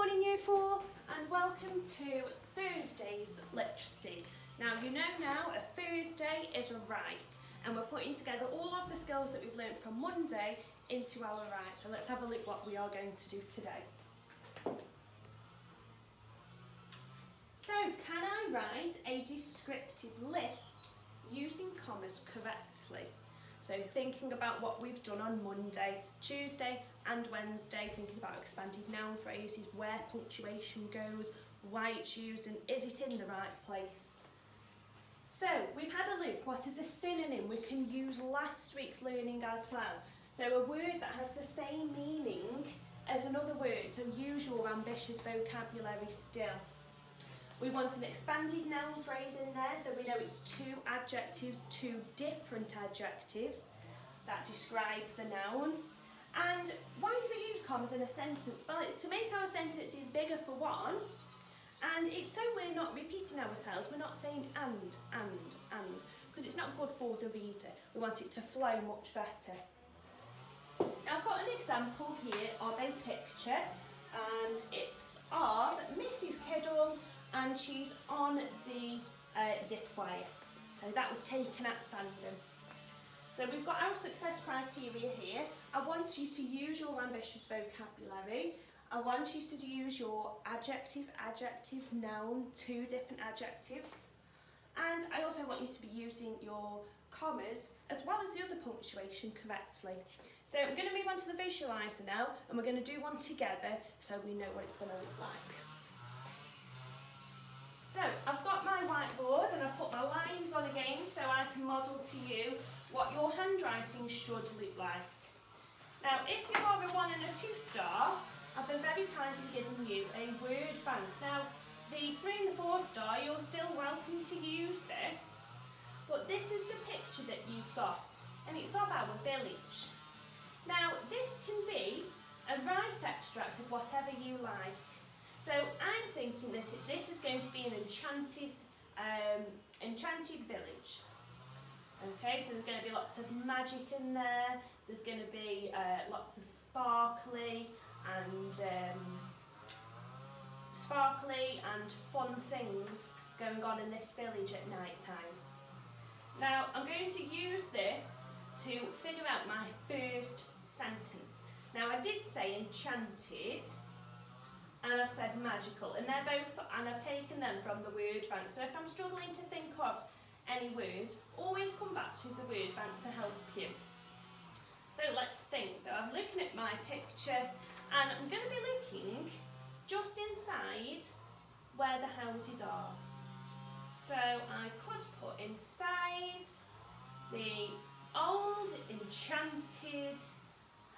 morning Year 4 and welcome to Thursday's literacy. Now you know now a Thursday is a write and we're putting together all of the skills that we've learned from Monday into our write. So let's have a look what we are going to do today. So can I write a descriptive list using commas correctly? So thinking about what we've done on Monday, Tuesday and Wednesday, thinking about expanded noun phrases, where punctuation goes, why it's used and is it in the right place. So we've had a look, what is a synonym? We can use last week's learning as well. So a word that has the same meaning as another word, so use your ambitious vocabulary still. We want an expanded noun phrase in there, so we know it's two adjectives, two different adjectives that describe the noun. And why do we use commas in a sentence? Well, it's to make our sentences bigger for one, and it's so we're not repeating ourselves. We're not saying and, because it's not good for the reader. We want it to flow much better. Now I've got an example here of a picture, and it's of Mrs. Kiddle, and she's on the zip wire. So that was taken at Sandon. So we've got our success criteria here. I want you to use your ambitious vocabulary. I want you to use your adjective, noun, two different adjectives. And I also want you to be using your commas as well as the other punctuation correctly. So I'm going to move on to the visualiser now, and we're going to do one together so we know what it's going to look like. So I've got my whiteboard and I've put my lines on again so I can model to you what your handwriting should look like. Now if you are a 1 and a 2 star, I've been very kind in giving you a word bank. Now the 3 and the 4 star, you're still welcome to use this, but this is the picture that you've got and it's of our village. Now this can be a right extract of whatever you like. So I'm thinking that this is going to be an enchanted village. Okay, so there's going to be lots of magic in there. There's going to be lots of sparkly and fun things going on in this village at night time. Now I'm going to use this to figure out my first sentence. Now I did say enchanted, and I've said magical, and they're both, and I've taken them from the word bank. So if I'm struggling to think of any words, always come back to the word bank to help you. So let's think. So I'm looking at my picture, and I'm going to be looking just inside where the houses are. So I could put inside the old enchanted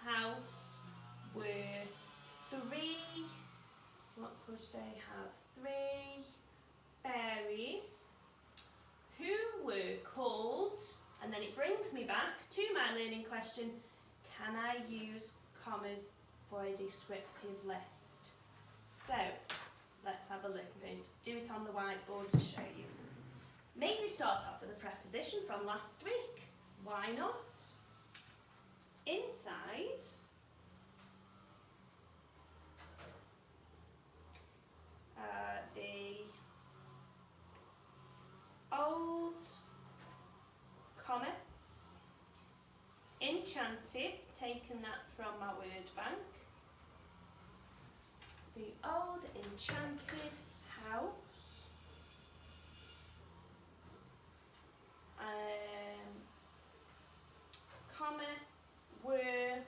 house were 3. What could they have? 3 fairies who were called, and then it brings me back to my learning question, can I use commas for a descriptive list? So let's have a look. I'm going to do it on the whiteboard to show you. Maybe start off with a preposition from last week. Why not? Inside the old, comma, enchanted, taken that from my word bank, the old enchanted house, comma, were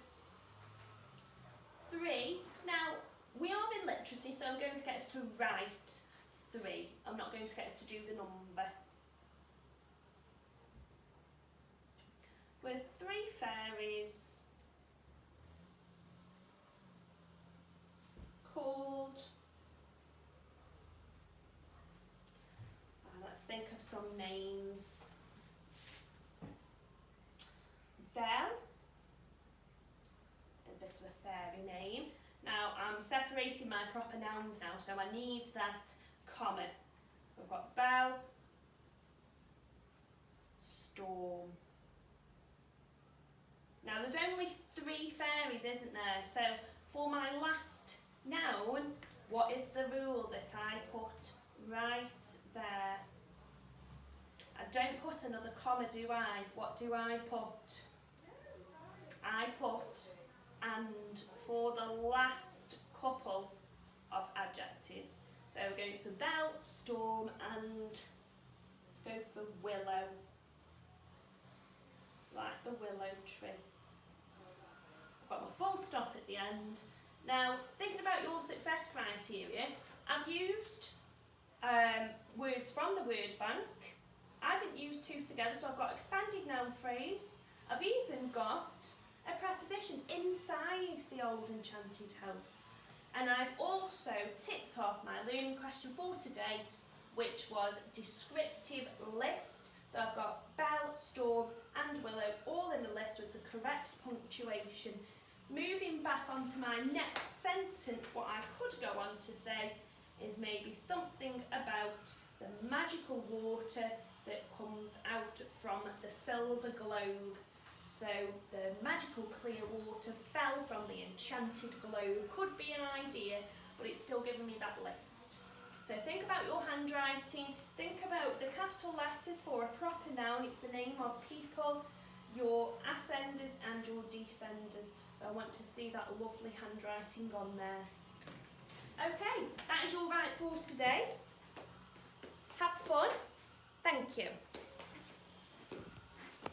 3. Now, we are in literacy, so I'm going to get us to write 3. I'm not going to get us to do the number. With 3 fairies called, let's think of some names. Belle, a bit of a fairy name. Now I'm separating my proper nouns now, so I need that comma. We've got Belle, Storm. Now there's only 3 fairies, isn't there? So for my last noun, What is the rule that I put right there? I don't put another comma, do I? What do I put? I put and for the last couple of adjectives. So we're going for belt, storm, and let's go for willow. Like the willow tree. I've got my full stop at the end. Now, thinking about your success criteria, I've used words from the word bank. I haven't used two together, so I've got expanded noun phrase. I've even got a preposition inside the old enchanted house. And I've also ticked off my learning question for today, which was descriptive list. So I've got bell, storm and willow all in a list with the correct punctuation. Moving back onto my next sentence, what I could go on to say is maybe something about the magical water that comes out from the silver globe. So the magical clear water fell from the enchanted globe. Could be an idea, but it's still giving me that list. So think about your handwriting, think about the capital letters for a proper noun, it's the name of people, your ascenders and your descenders. So I want to see that lovely handwriting on there. Okay, that is your right for today. Have fun. Thank you.